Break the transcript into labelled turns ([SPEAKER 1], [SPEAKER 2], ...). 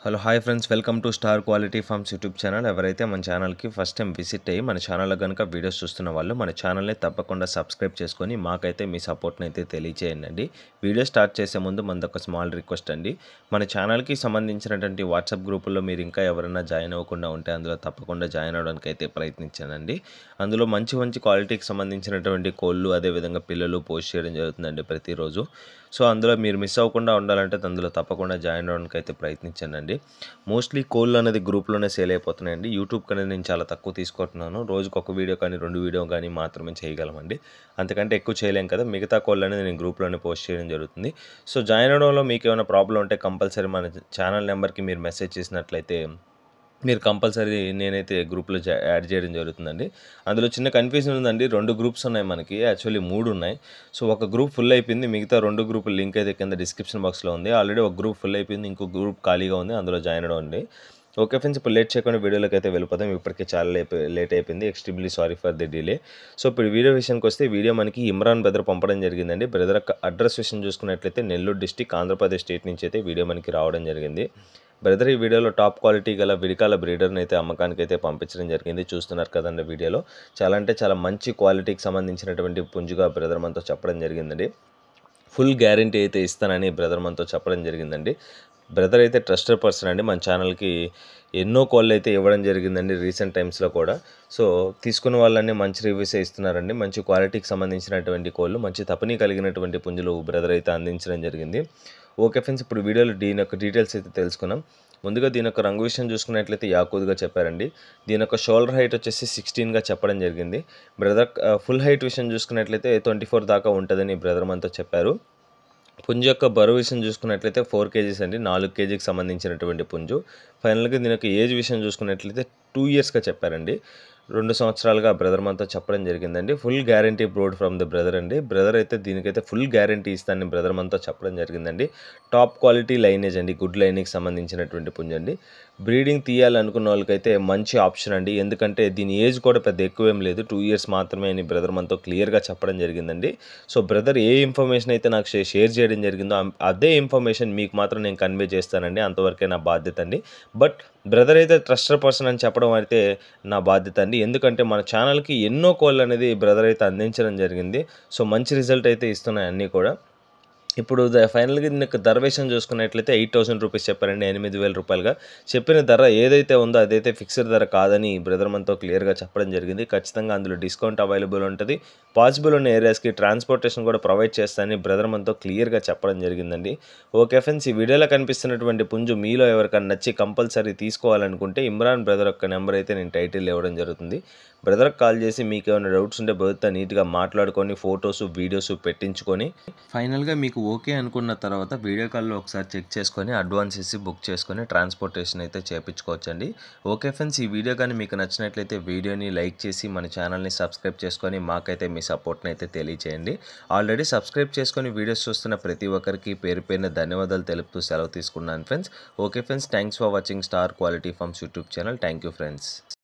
[SPEAKER 1] Hello hi friends, welcome to star quality forms YouTube channel. ఎవరైతే మన ఛానల్కి first time visit అయ్యి మన ఛానల్లో కనుక వీడియోస్ చూస్తున్న వాళ్ళు మన ఛానల్ని తప్పకుండా సబ్స్క్రైబ్ చేసుకొని మాకైతే మీ సపోర్ట్ని అయితే తెలియచేయండి. వీడియో స్టార్ట్ చేసే ముందు మనదొక స్మాల్ రిక్వెస్ట్ అండి. మన ఛానల్కి సంబంధించినటువంటి వాట్సాప్ గ్రూపుల్లో మీరు ఇంకా ఎవరైనా జాయిన్ అవ్వకుండా ఉంటే అందులో తప్పకుండా జాయిన్ అవ్వడానికి అయితే ప్రయత్నించానండి. అందులో మంచి మంచి క్వాలిటీకి సంబంధించినటువంటి కోళ్ళు అదేవిధంగా పిల్లలు పోస్ట్ చేయడం జరుగుతుందండి ప్రతిరోజు. సో అందులో మీరు మిస్ అవ్వకుండా ఉండాలంటే అందులో తప్పకుండా జాయిన్ అవ్వడానికి అయితే ప్రయత్నించండి. మోస్ట్లీ కోళ్ళు అనేది గ్రూప్లోనే సేల్ అయిపోతున్నాయండి. యూట్యూబ్ అనేది నేను చాలా తక్కువ తీసుకుంటున్నాను. రోజుకు ఒక వీడియో కానీ 2 వీడియో కానీ మాత్రమే చేయగలమండి. అంతకంటే ఎక్కువ చేయలేం కదా. మిగతా కోళ్ళు అనేది నేను గ్రూప్లోనే పోస్ట్ చేయడం జరుగుతుంది. సో జాయిన్ అవ్వడంలో మీకు ఏమైనా ప్రాబ్లం ఉంటే కంపల్సరీ మన ఛానల్ నెంబర్కి మీరు మెసేజ్ చేసినట్లయితే మీరు కంపల్సరీ నేనైతే గ్రూప్లో యాడ్ చేయడం జరుగుతుందండి. అందులో చిన్న కన్ఫ్యూజన్ ఉందండి. 2 గ్రూప్స్ ఉన్నాయి మనకి. యాక్చువల్లీ 3 ఉన్నాయి. సో ఒక గ్రూప్ ఫుల్ అయిపోయింది. మిగతా 2 గ్రూపుల లింక్ అయితే కింద డిస్క్రిప్షన్ బాక్స్లో ఉంది. ఆల్రెడీ ఒక గ్రూప్ ఫుల్ అయిపోయింది. ఇంకో గ్రూప్ ఖాళీగా ఉంది. అందులో జాయిన్ అవ్వండి. ఓకే ఫ్రెండ్స్, ఇప్పుడు లేట్ చేయకుండా వీడియోలోకి అయితే వెళ్ళిపోతాం. ఇప్పటికే చాలా లేట్ అయిపోయింది. Extremely sorry for the delay. So ఇప్పుడు వీడియో విషయానికి వస్తే వీడియో మనకి ఇమ్రాన్ బ్రదర్ పంపడం జరిగిందండి. బ్రదర్ అడ్రస్ విషయం చూసుకున్నట్లయితే నెల్లూరు డిస్టిక్ ఆంధ్రప్రదేశ్ స్టేట్ నుంచి అయితే వీడియో మనకి రావడం జరిగింది. బ్రదర్ ఈ వీడియోలో టాప్ క్వాలిటీ గల విడికాల బ్రీడర్ని అయితే అమ్మకానికి అయితే పంపించడం జరిగింది. చూస్తున్నారు కదండి వీడియోలో. చాలా అంటే చాలా మంచి క్వాలిటీకి సంబంధించినటువంటి పుంజుగా బ్రదర్ మనతో చెప్పడం జరిగిందండి. ఫుల్ గ్యారంటీ అయితే ఇస్తానని బ్రదర్ మనతో చెప్పడం జరిగిందండి. బ్రదర్ అయితే ట్రస్టెడ్ పర్సన్ అండి. మన ఛానల్కి ఎన్నో కాళ్ళు అయితే ఇవ్వడం జరిగిందండి రీసెంట్ టైమ్స్లో కూడా. సో తీసుకున్న వాళ్ళని మంచి రివ్యూసే ఇస్తున్నారండి. మంచి క్వాలిటీకి సంబంధించినటువంటి కోళ్ళు, మంచి తపని కలిగినటువంటి పుంజులు బ్రదర్ అయితే అందించడం జరిగింది. ఓకే ఫ్రెండ్స్, ఇప్పుడు వీడియోలో దీని యొక్క డీటెయిల్స్ అయితే తెలుసుకున్నాం. ముందుగా దీని యొక్క రంగు విషయం చూసుకున్నట్లయితే యాకూద్గా చెప్పారండి. దీని యొక్క షోల్డర్ హైట్ వచ్చేసి 16గా చెప్పడం జరిగింది. బ్రదర్ ఫుల్ హైట్ విషయం చూసుకున్నట్లయితే 24 దాకా ఉంటుందని బ్రదర్ మనతో చెప్పారు. పుంజు యొక్క బరువు విషయం చూసుకున్నట్లయితే 4 కేజీస్ అండి. 4 కేజీకి సంబంధించినటువంటి పుంజు. ఫైనల్గా దీని యొక్క ఏజ్ విషయం చూసుకున్నట్లయితే 2 ఇయర్స్గా చెప్పారండి. 2 సంవత్సరాలుగా బ్రదర్ మనతో చెప్పడం జరిగిందండి. Full guarantee brood from the brother అండి. బ్రదర్ అయితే దీనికైతే ఫుల్ గ్యారంటీ ఇస్తానని బ్రదర్ మనతో చెప్పడం జరిగిందండి. టాప్ క్వాలిటీ లైనేజ్ అండి. గుడ్ లైన్కి సంబంధించినటువంటి పుంజు అండి. బ్రీడింగ్ తీయాలనుకున్న వాళ్ళకైతే మంచి ఆప్షన్ అండి. ఎందుకంటే దీని ఏజ్ కూడా పెద్ద ఎక్కువేం లేదు, 2 ఇయర్స్ మాత్రమే అని బ్రదర్ మనతో క్లియర్గా చెప్పడం జరిగిందండి. సో బ్రదర్ ఏ ఇన్ఫర్మేషన్ అయితే నాకు షేర్ చేయడం జరిగిందో అదే ఇన్ఫర్మేషన్ మీకు మాత్రం నేను కన్వే చేస్తానండి. అంతవరకే నా బాధ్యత అండి. బట్ బ్రదర్ అయితే ట్రస్టెడ్ పర్సన్ అని చెప్పడం అయితే నా బాధ్యత అండి. ఎందుకంటే మన ఛానల్కి ఎన్నో కాళ్ళు అనేది బ్రదర్ అయితే అందించడం జరిగింది. సో మంచి రిజల్ట్ అయితే ఇస్తున్నాయి అన్నీ కూడా. ఇప్పుడు ఫైనల్గా దీని యొక్క ధర విషయం చూసుకున్నట్లయితే 8,000 రూపీస్ చెప్పారండి. 8,000 రూపాయలుగా చెప్పిన ధర ఏదైతే ఉందో అదైతే ఫిక్స్డ్ ధర కాదని బ్రదర్ మనతో క్లియర్గా చెప్పడం జరిగింది. ఖచ్చితంగా అందులో డిస్కౌంట్ అవైలబుల్ ఉంటుంది. పాసిబుల్ ఉన్న ఏరియాస్కి ట్రాన్స్పోర్టేషన్ కూడా ప్రొవైడ్ చేస్తానని బ్రదర్ మనతో క్లియర్గా చెప్పడం జరిగిందండి. ఓకే ఫ్రెండ్స్, ఈ వీడియోలో కనిపిస్తున్నటువంటి పుంజు మీలో ఎవరికైనా నచ్చి కంపల్సరీ తీసుకోవాలనుకుంటే ఇమ్రాన్ బ్రదర్ యొక్క నెంబర్ అయితే నేను టైటిల్ ఇవ్వడం జరుగుతుంది. బ్రదర్కి కాల్ చేసి మీకు ఏమైనా డౌట్స్ ఉంటే బ్రదర్తో నీట్గా మాట్లాడుకొని ఫొటోస్ వీడియోస్ పెట్టించుకొని ఫైనల్గా మీకు ఓకే అనుకున్న తర్వాత వీడియో కాల్లో ఒకసారి చెక్ చేసుకొని అడ్వాన్స్ ఇచ్చి బుక్ చేసుకొని ట్రాన్స్పోర్టేషన్ అయితే చేయించుకోవచ్చండి. ఓకే ఫ్రెండ్స్, ఈ వీడియో కానీ మీకు నచ్చినట్లయితే వీడియోని లైక్ చేసి మన ఛానల్ని సబ్స్క్రైబ్ చేసుకొని మాకైతే మీ సపోర్ట్ని అయితే తెలియచేయండి. ఆల్రెడీ సబ్స్క్రైబ్ చేసుకొని వీడియోస్ చూస్తున్న ప్రతి ఒక్కరికి పేరు పేరున ధన్యవాదాలు తెలుపుతూ సెలవు తీసుకున్నాను friends. Okay friends, thanks for watching star quality forms YouTube channel. Thank you friends.